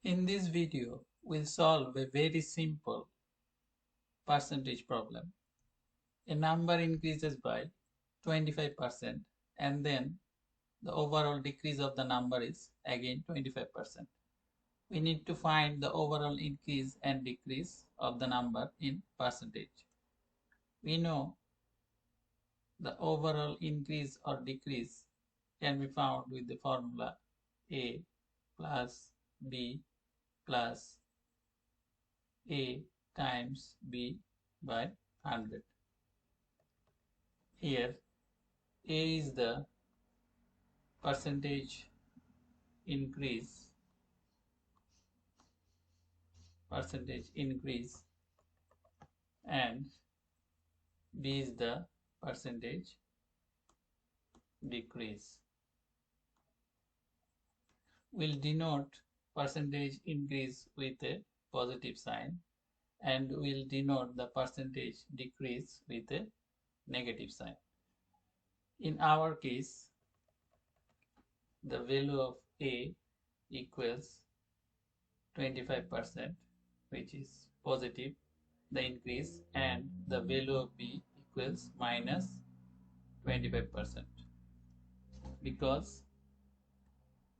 In this video, we'll solve a very simple percentage problem. A number increases by 25% and then the overall decrease of the number is again 25%. We need to find the overall increase and decrease of the number in percentage. We know the overall increase or decrease can be found with the formula A plus B plus A times B by 100. Here A is the percentage increase and B is the percentage decrease. We'll denote percentage increase with a positive sign and we'll denote the percentage decrease with a negative sign. In our case, the value of A equals 25%, which is positive, the increase, and the value of B equals minus 25% because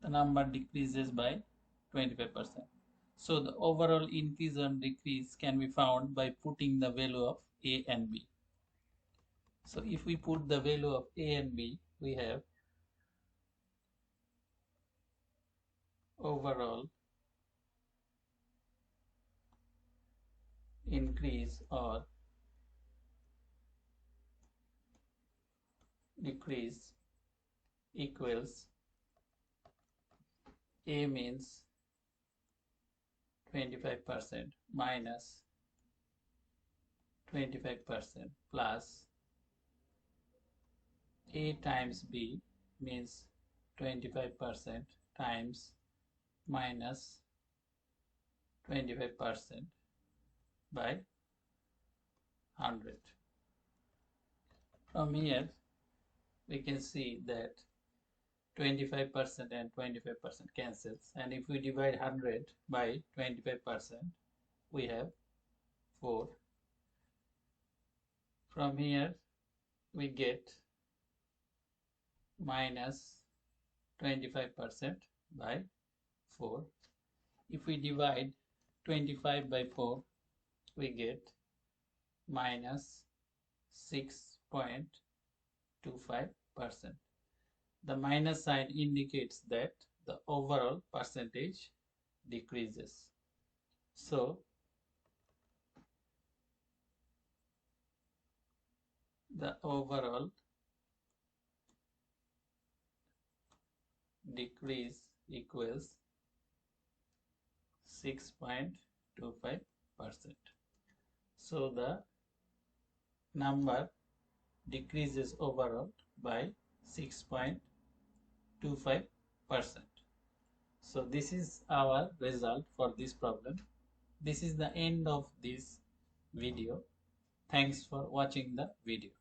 the number decreases by 25%. So the overall increase and decrease can be found by putting the value of A and B. So if we put the value of A and B, we have overall increase or decrease equals A means 25% minus 25% plus A times B means 25% times minus 25% by 100. From here we can see that 25% and 25% cancels, and if we divide 100 by 25% we have 4. From here we get minus 25% by 4. If we divide 25 by 4 we get minus 6.25%. The minus sign indicates that the overall percentage decreases. So the overall decrease equals 6.25%. So the number decreases overall by 6.25%. So this is our result for this problem. This is the end of this video. Thanks for watching the video.